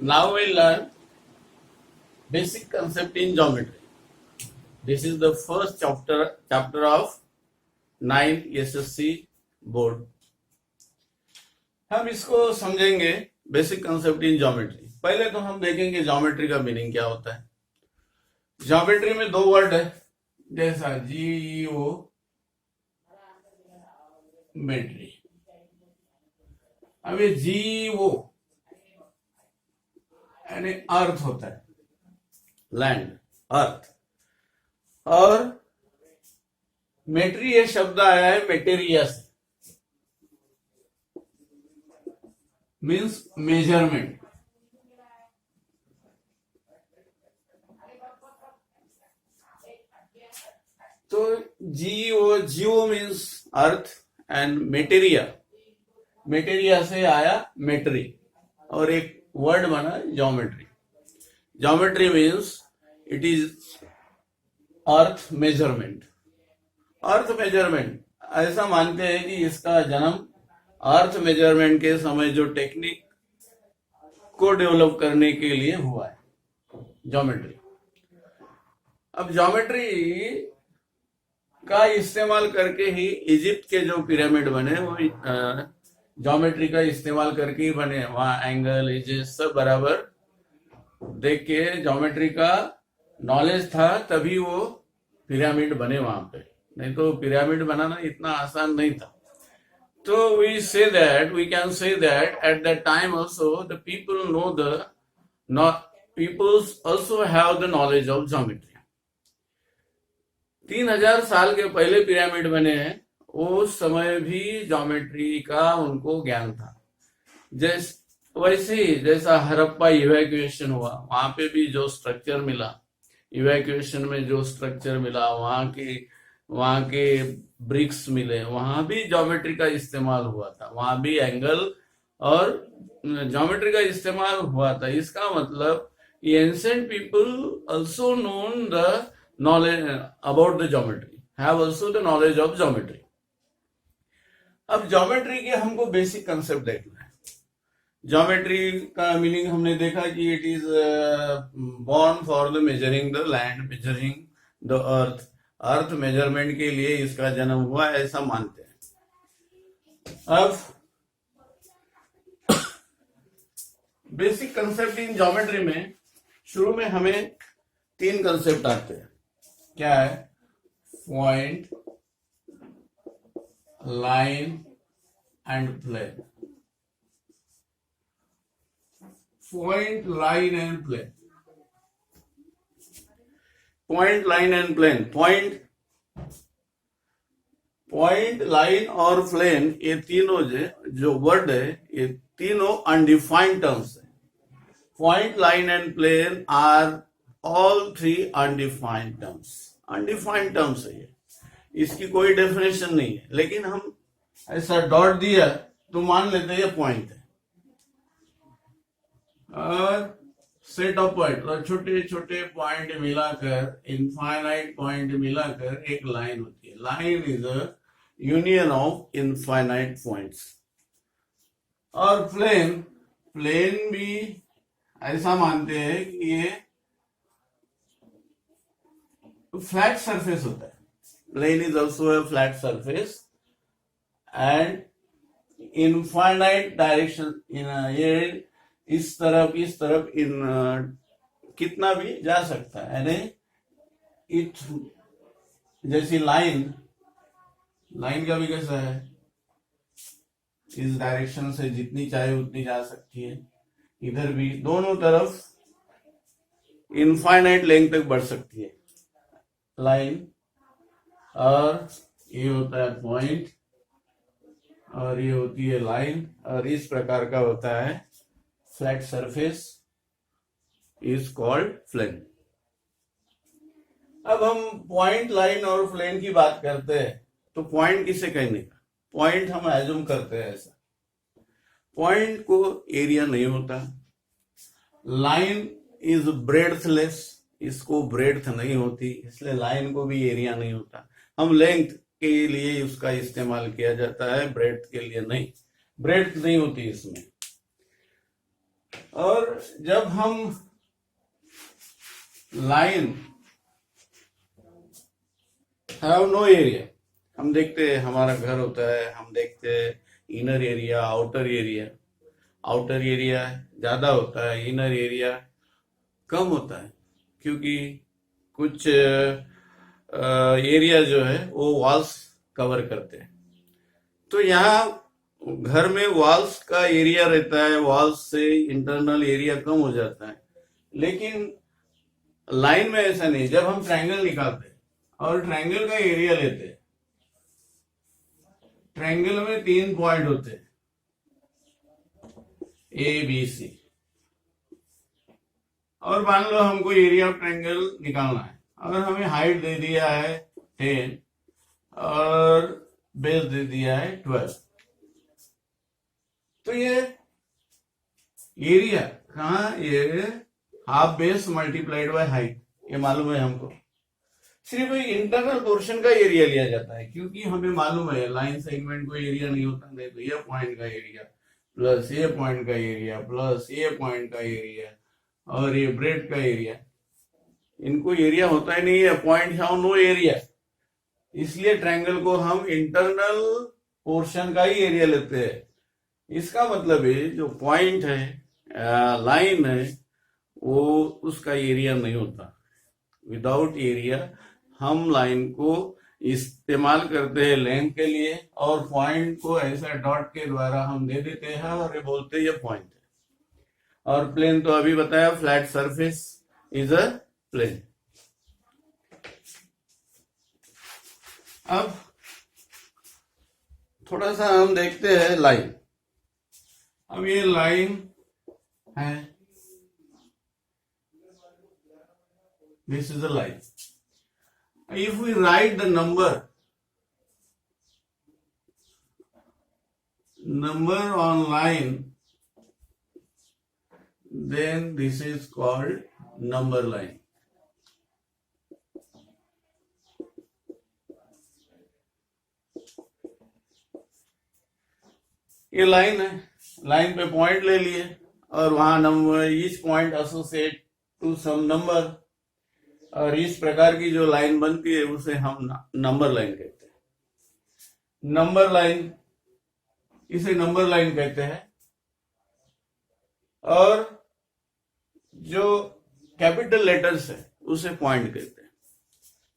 Now we learn basic concept in geometry. This is the first chapter of 9 SSC board. हम इसको समझेंगे basic concept in geometry. पहले तो हम देखेंगे ज्योमेट्री का मीनिंग क्या होता है. ज्योमेट्री में दो वर्ड है, जैसा जीओ मेट्री. अब ये जीओ यानी अर्थ होता है, लैंड, अर्थ. और मेट्री ये शब्द आया है मेटेरिया से, मीन्स मेजरमेंट. तो जियो मीन्स अर्थ एंड मेटेरिया से आया मेट्री, और एक वर्ड बना geometry. Geometry means it is earth measurement. Earth measurement ऐसा मानते हैं कि इसका जन्म अर्थ मेजरमेंट के समय जो टेक्निक को डेवलप करने के लिए हुआ है, ज्योमेट्री. अब ज्योमेट्री का इस्तेमाल करके ही इजिप्ट के जो पिरामिड बने वो ज्योमेट्री का इस्तेमाल करके ही बने. वहां एंगल, एजेस सब बराबर देख के ज्योमेट्री का नॉलेज था, तभी वो पिरामिड बने वहां पे. नहीं तो पिरामिड बनाना इतना आसान नहीं था. तो we can say that at that time also the people people also have the knowledge of geometry. 3000 साल के पहले पिरामिड बने हैं, उस समय भी ज्योमेट्री का उनको ज्ञान था. वैसे ही जैसा हड़प्पा इवैक्यूएशन हुआ, वहां पे भी जो स्ट्रक्चर मिला, इवैक्यूएशन में जो स्ट्रक्चर मिला, वहां के ब्रिक्स मिले, वहां भी ज्योमेट्री का इस्तेमाल हुआ था. वहां भी एंगल और ज्योमेट्री का इस्तेमाल हुआ था. इसका मतलब ancient people also known the knowledge about the geometry, have also the knowledge of geometry. अब ज्योमेट्री के हमको बेसिक कंसेप्ट देखना है. ज्योमेट्री का मीनिंग हमने देखा कि it is born for the measuring the land, measuring the earth. Earth measurement के लिए इसका जन्म हुआ, ऐसा मानते हैं. अब बेसिक कंसेप्ट इन ज्योमेट्री में शुरू में हमें 3 कंसेप्ट आते हैं. क्या है? Point, line and plane. Point, line and plane. Point, line and plane. Point, line और प्लेन, ये तीनों जो वर्ड है, ये तीनों अनडिफाइंड टर्म्स है. Point, line and plane are all 3 undefined terms. Undefined terms है ये, इसकी कोई डेफिनेशन नहीं है. लेकिन हम ऐसा डॉट दिया तो मान लेते हैं ये पॉइंट है. और सेट ऑफ पॉइंट, और छोटे छोटे पॉइंट मिलाकर, इनफाइनाइट पॉइंट मिलाकर एक लाइन होती है. Line is a union of infinite points. और प्लेन भी ऐसा मानते हैं कि ये फ्लैट सरफेस होता है. Plane is also a flat surface and infinite direction. ये इस तरफ इन कितना भी जा सकता है. यानी इट जैसी लाइन का भी कैसा है, इस डायरेक्शन से जितनी चाहे उतनी जा सकती है. इधर भी दोनों तरफ इनफाइनाइट लेंथ तक बढ़ सकती है लाइन. और ये होता है पॉइंट, और ये होती है लाइन, और इस प्रकार का होता है flat surface, is called plane. अब हम पॉइंट, लाइन और प्लेन की बात करते हैं तो पॉइंट किसे कहने का? पॉइंट हम एज्यूम करते हैं ऐसा. पॉइंट को एरिया नहीं होता. लाइन इज ब्रेड्थलेस, इसको ब्रेड्थ नहीं होती, इसलिए लाइन को भी एरिया नहीं होता. हम लेंथ के लिए उसका इस्तेमाल किया जाता है, ब्रेड्थ के लिए नहीं. ब्रेड्थ नहीं होती इसमें. और जब हम लाइन हैव नो एरिया, हम देखते हैं हमारा घर होता है, हम देखते हैं inner area, outer area. Outer area ज्यादा होता है, इनर एरिया कम होता है, क्योंकि कुछ एरिया जो है वो वॉल्स कवर करते हैं। तो यहाँ घर में वॉल्स का एरिया रहता है, वॉल्स से इंटरनल एरिया कम हो जाता है। लेकिन लाइन में ऐसा नहीं। जब हम ट्रायंगल निकालते हैं और ट्रायंगल का एरिया लेते हैं, ट्रायंगल में 3 पॉइंट होते हैं, ए बी सी, और मान लो हमको एरिया ऑफ ट्रायंगल निकालना है। अगर हमें हाइट दे दिया है 10 और बेस दे दिया है 12, तो ये एरिया कहाँ, ये half base multiplied by height, ये मालूम है हमको। सिर्फ इंटरनल पोर्शन का एरिया लिया जाता है, क्योंकि हमें मालूम है लाइन सेगमेंट को एरिया नहीं होता, नहीं तो ये पॉइंट का एरिया प्लस ये पॉइंट का एरिया प्लस ये पॉइंट का एरिया और ये ब्रेड का एरिया, इनको एरिया होता ही नहीं है। पॉइंट हैव नो एरिया, इसलिए ट्रायंगल को हम इंटरनल पोर्शन का ही एरिया लेते हैं। इसका मतलब है जो पॉइंट है, लाइन है, वो उसका एरिया नहीं होता। विदाउट एरिया हम लाइन को इस्तेमाल करते हैं लेंथ के लिए, और पॉइंट को ऐसा डॉट के द्वारा हम दे देते हैं और ये बोलते हैं ये पॉइंट है। और प्लेन तो अभी बताया, flat surface is a plane. अब थोड़ा सा हम देखते हैं लाइन। अब ये लाइन है, this is a line. If we write the number on line, then this is called number line. ये लाइन है, लाइन पे पॉइंट ले लिए और वहां number, each point associate to some number, और इस प्रकार की जो लाइन बनती है उसे हम नंबर लाइन कहते हैं। नंबर लाइन, इसे नंबर लाइन कहते हैं। और जो कैपिटल लेटर्स है उसे पॉइंट कहते हैं।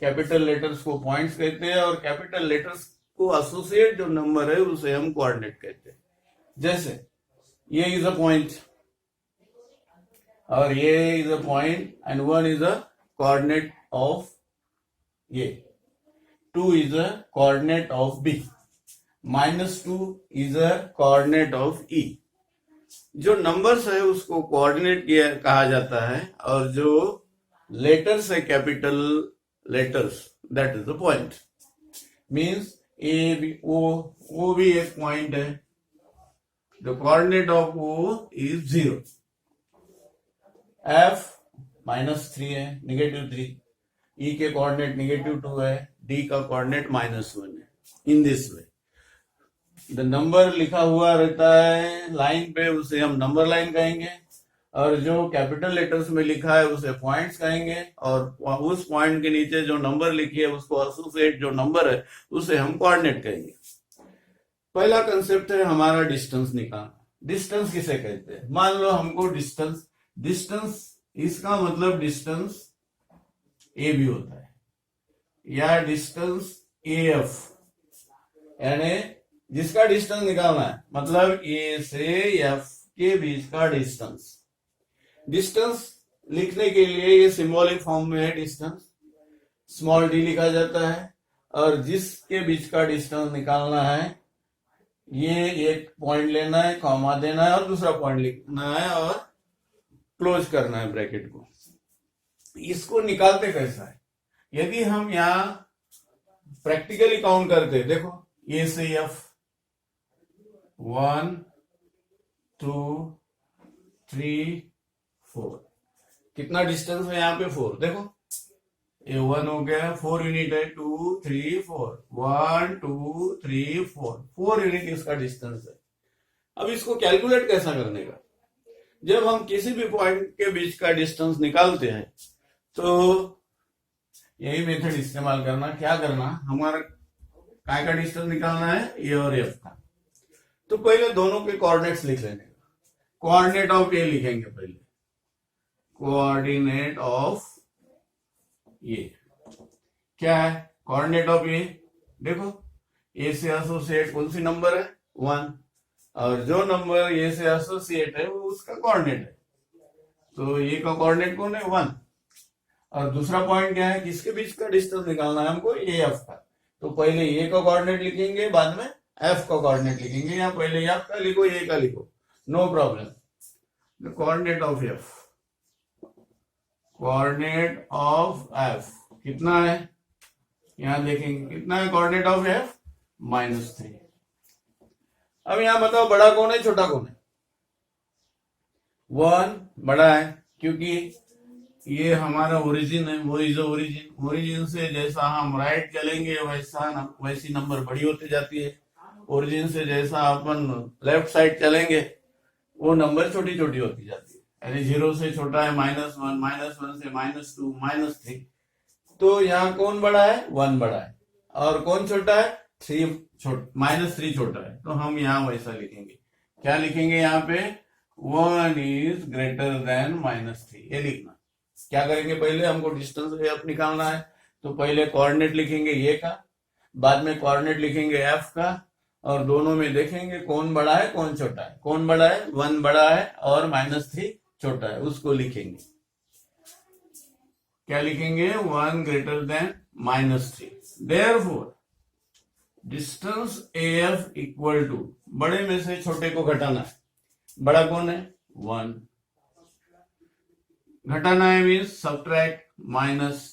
कैपिटल लेटर्स को पॉइंट्स कहते हैं, और कैपिटल लेटर्स को एसोसिएट जो नंबर है उसे हम कोऑर्डिनेट कहते हैं। जैसे ये इज अ पॉइंट और ये is a point and 1 is a coordinate of A, 2 is a coordinate of B, -2 is a coordinate of E। जो नंबर्स है उसको कोऑर्डिनेट कहा जाता है, और जो लेटर्स है capital letters, that is the point. Means A B, O भी एक पॉइंट है। The coordinate of O is 0, F -3 है, -3, E के कोऑर्डिनेट -2 है, D का कोऑर्डिनेट -1 है। In this way the number लिखा हुआ रहता है लाइन पे, उसे हम नंबर लाइन कहेंगे, और जो कैपिटल लेटर्स में लिखा है उसे पॉइंट्स कहेंगे, और उस पॉइंट के नीचे जो नंबर लिखी है उसको एसोसिएट जो नंबर है उसे हम कोऑर्डिनेट कहेंगे। पहला कंसेप्ट है हमारा डिस्टेंस निकालना। डिस्टेंस किसे कहते हैं? मान लो हमको डिस्टेंस इसका मतलब डिस्टेंस ए भी होता है, या डिस्टेंस AF, यानी जिसका डिस्टेंस निकालना है, मतलब ए से F के बीच का डिस्टेंस। डिस्टेंस लिखने के लिए ये सिंबॉलिक फॉर्म में है। डिस्टेंस स्मॉल d लिखा जाता है, और जिसके बीच का डिस्टेंस निकालना है, ये एक पॉइंट लेना है, कॉमा देना है, और दूसरा पॉइंट लिखना है और क्लोज करना है ब्रैकेट को। इसको निकालते कैसा है? यदि हम यहां प्रैक्टिकली काउंट करते, देखो ए से F 1 2 3 4, कितना डिस्टेंस है यहाँ पे? 4। देखो ये 1 हो गया, 4 यूनिट है, 2 3 4, 1 2 3 4 यूनिट इसका डिस्टेंस है। अब इसको कैलकुलेट कैसा करने का? जब हम किसी भी पॉइंट के बीच का डिस्टेंस निकालते हैं तो यही मेथड इस्तेमाल करना। क्या करना, हमारा काय का डिस्टेंस निकालना है, ए और एफ का। तो पहले दोनों के कोऑर्डिनेट्स लिख लेने का। कोऑर्डिनेट ऑफ ए लिखेंगे पहले, कोऑर्डिनेट ऑफ ए क्या है, कोऑर्डिनेट ऑफ ए, देखो ए से एसोसिएट कौन सी नंबर है, 1, और जो नंबर ए से एसोसिएट है वो उसका कोऑर्डिनेट है। तो ए का कोऑर्डिनेट कौन है, 1। और दूसरा पॉइंट क्या है, किसके बीच का डिस्टेंस निकालना है हमको, ए एफ का। तो पहले ए का कोऑर्डिनेट लिखेंगे, बाद में एफ का कोऑर्डिनेट लिखेंगे, या पहले एफ का लिखो ए का लिखो, no problem. The coordinate of F, coordinate of F कितना है, यहां देखेंगे कितना है कोऑर्डिनेट ऑफ एफ, -3। अब यहां बताओ बड़ा कौन है छोटा कौन है, 1 बड़ा है, क्योंकि ये हमारा ओरिजिन है, वो इज ओरिजिन। ओरिजिन से जैसा हम राइट चलेंगे वैसी नंबर बड़ी होती जाती है। ओरिजिन से जैसा अपन लेफ्ट साइड चलेंगे वो नंबर छोटी छोटी होती जाती है। यानी 0 से छोटा है -1, -1 से -2, -3। तो यहाँ कौन बड़ा है, 1 बड़ा है, और कौन छोटा है, -3 छोटा है। तो हम यहाँ वैसा लिखेंगे, क्या लिखेंगे यहाँ पे, 1 इज ग्रेटर देन -3, ये लिखना। क्या करेंगे, पहले हमको डिस्टेंस एफ निकालना है, तो पहले कोऑर्डिनेट लिखेंगे ए का, बाद में कोऑर्डिनेट लिखेंगे एफ का, और दोनों में देखेंगे कौन बड़ा है कौन छोटा है। कौन बड़ा है, 1 बड़ा है और -3 छोटा है, उसको लिखेंगे। क्या लिखेंगे, 1 greater than -3। Therefore distance AF equal to, बड़े में से छोटे को घटाना है, बड़ा कौन है, 1, घटाना है मीन्स सब्ट्रैक्ट, माइनस।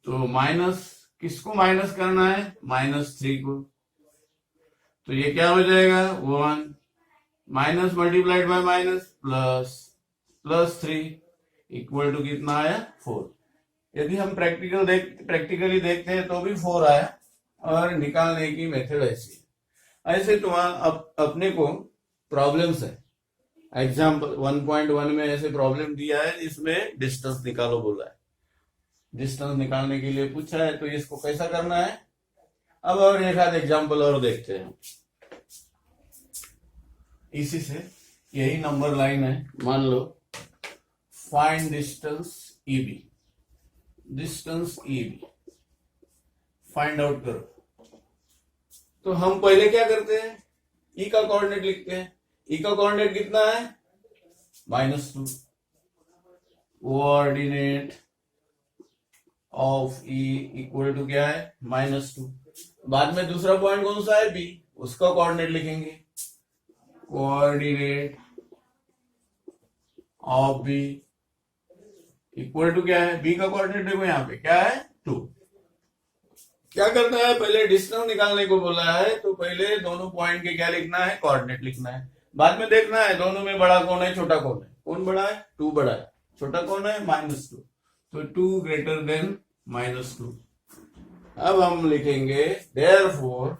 तो माइनस किसको माइनस करना है, -3 को। तो ये क्या हो जाएगा, 1 minus multiplied by minus plus 3 equal to कितना आया, 4। यदि हम प्रैक्टिकली देखते हैं तो भी 4 आया, और निकालने की मेथड ऐसी है। ऐसे तुम्हारा अपने को प्रॉब्लम्स है, एग्जाम्पल 1.1 में ऐसे प्रॉब्लम दिया है जिसमें डिस्टेंस निकालो बोला है। डिस्टेंस निकालने के लिए पूछा है, तो इसको कैसा करना है। अब और एक आध एग्जाम्पल और देखते हैं। इसी से यही नंबर लाइन है, मान लो find distance EB, distance EB find out करो। तो हम पहले क्या करते हैं, E का कोऑर्डिनेट लिखते हैं। E का कोऑर्डिनेट कितना है, -2। Coordinate of E equal to क्या है, -2। बाद में दूसरा पॉइंट कौन सा है, B, उसका कोऑर्डिनेट लिखेंगे। Coordinate of B equal to क्या है, B का कोऑर्डिनेट देखो यहाँ पे क्या है, 2। क्या करना है, पहले डिस्टेंस निकालने को बोला है, तो पहले दोनों पॉइंट के क्या लिखना है, कोऑर्डिनेट लिखना है। बाद में देखना है दोनों में बड़ा कौन है छोटा कौन है। कौन बड़ा है, 2 बड़ा है, छोटा कौन है, -2। तो 2 ग्रेटर देन -2। अब हम लिखेंगे therefore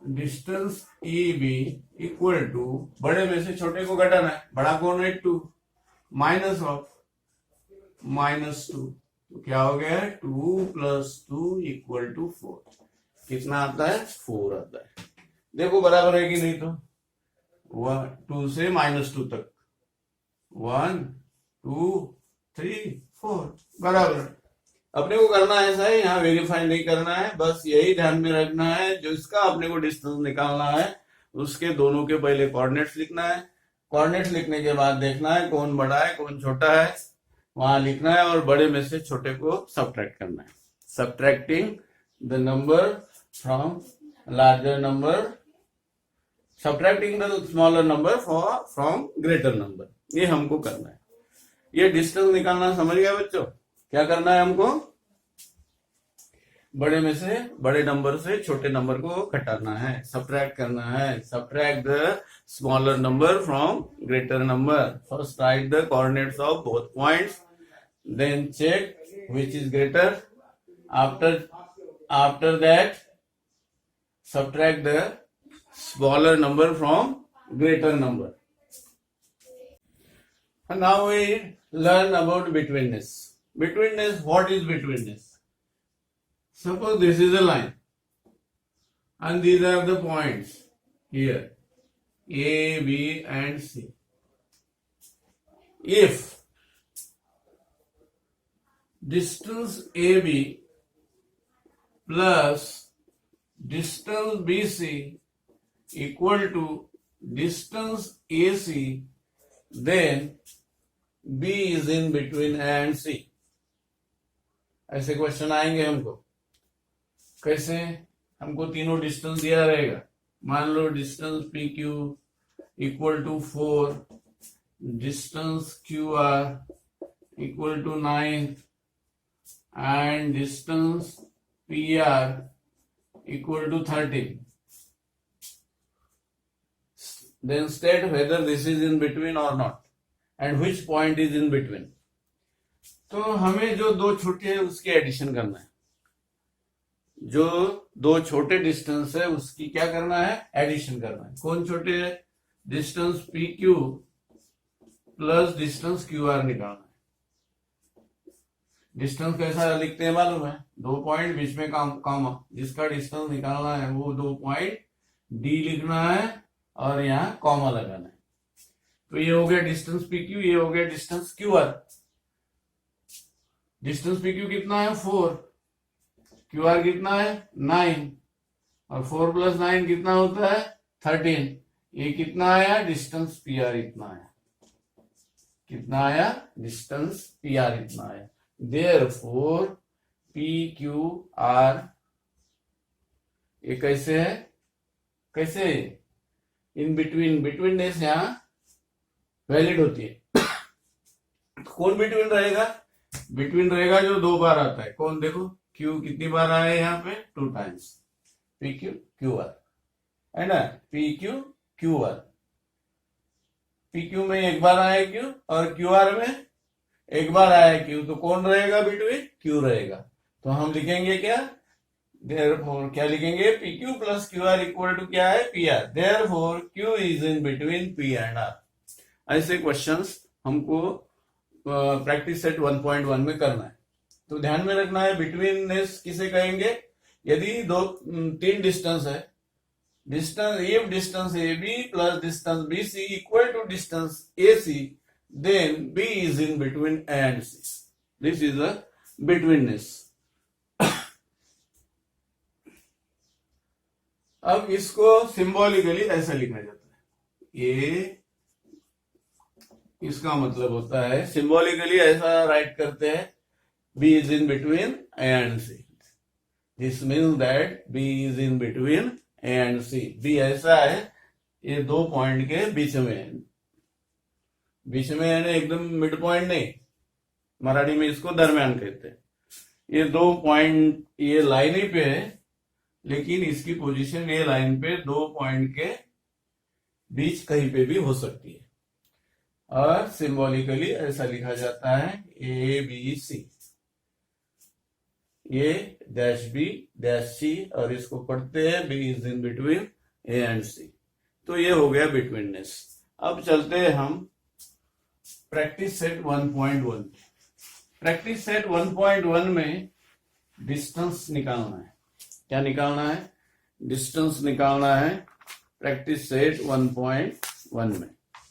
distance EB equal to, बड़े में से छोटे को घटाना है, बड़ा कौन है 2, माइनस ऑफ -2। तो क्या हो गया, 2 + 2 इक्वल टू 4। कितना आता है, 4 आता है। देखो बराबर है कि नहीं, तो 2 से -2 तक, 1 2 3 4 बराबर। अपने को करना ऐसा है, यहाँ वेरीफाई नहीं करना है, बस यही ध्यान में रखना है, जो इसका अपने को डिस्टेंस निकालना है उसके दोनों के पहले कोऑर्डिनेट्स लिखना है। कोऑर्डिनेट्स लिखने के बाद देखना है कौन बड़ा है कौन छोटा है, वहां लिखना है, और बड़े में से छोटे को सब्ट्रैक्ट करना है। Subtracting the number from larger number, subtracting the smaller number from greater number, ये हमको करना है। ये डिस्टेंस निकालना समझ गया बच्चों, क्या करना है हमको, बड़े में से बड़े नंबर से छोटे नंबर को घटाना है, सब्ट्रैक्ट करना है। Subtract the smaller number from greater number. First write the coordinates of both points, then check which is greater. After that subtract the smaller number from greater number. Now we learn about betweenness. Betweenness, what is betweenness? Suppose this is a line and these are the points here, A, B and C. If distance AB plus distance BC equal to distance AC, then B is in between A and C. ऐसे question आएंगे हमको. कैसे? हमको तीनों distance दिया रहेगा. मान लो distance PQ equal to 4, distance QR equal to 9 and distance PR equal to 13. Then state whether this is in between or not and which point is in between. तो हमें जो दो छोटे है उसके एडिशन करना है. जो दो छोटे डिस्टेंस है उसकी क्या करना है? एडिशन करना है. कौन छोटे है? Distance PQ plus distance QR निकालना है. डिस्टेंस कैसा लिखते हैं मालूम है? 2 पॉइंट बीच में कॉमा, जिसका डिस्टेंस निकालना है वो 2 पॉइंट D लिखना है और यहाँ कॉमा लगाना है. तो ये हो गया डिस्टेंस PQ, ये हो गया डिस्टेंस QR. डिस्टेंस PQ कितना है? 4. QR कितना है? 9. और 4 प्लस 9 कितना होता है? 13. ये कितना आया? डिस्टेंस PR इतना आया. कितना आया? डिस्टेंस PR इतना आया. Therefore PQR ये कैसे है? कैसे? In between. बिटवीननेस यहाँ वैलिड होती है. कौन बिटवीन रहेगा? बिटवीन रहेगा जो 2 बार आता है. कौन? देखो Q कितनी बार आया है यहाँ पे? 2 टाइम्स. PQ QR है ना? PQ QR. PQ में एक बार आया Q और QR में एक बार आया Q. तो कौन रहेगा बिटवीन? Q रहेगा. तो हम लिखेंगे क्या? Therefore क्या लिखेंगे? PQ plus QR equal to क्या है? PR. Therefore Q is in between P and R. ऐसे क्वेश्चंस हमको प्रैक्टिस सेट 1.1 में करना है. तो ध्यान में रखना है बिटवीननेस किसे कहेंगे? यदि 3 डिस्टेंस है, distance if distance AB plus distance BC equal to distance AC, then B is in between A and C. This is a betweenness. अब इसको सिंबॉलिकली ऐसा लिखा जाता है. ये इसका मतलब होता है सिंबॉलिकली ऐसा राइट करते हैं, B is in between A and C. This means that B is in between A and C. B ऐसा है, ये 2 पॉइंट के बीच में है. बीच में है ना, एकदम मिड पॉइंट नहीं. मराठी में इसको दरमियान कहते हैं. ये 2 पॉइंट ये लाइन ही पे है, लेकिन इसकी पोजीशन ये लाइन पे 2 पॉइंट के बीच कहीं पे भी हो सकती है. और सिंबॉलिकली ऐसा लिखा जाता है ABC. ये डैश B डैश C और इसको पढ़ते हैं B is in between A and C. तो ये हो गया बिटवीननेस. अब चलते हैं हम प्रैक्टिस सेट 1.1. प्रैक्टिस सेट 1.1 में डिस्टेंस निकालना है. क्या निकालना है? डिस्टेंस निकालना है प्रैक्टिस सेट 1.1 में.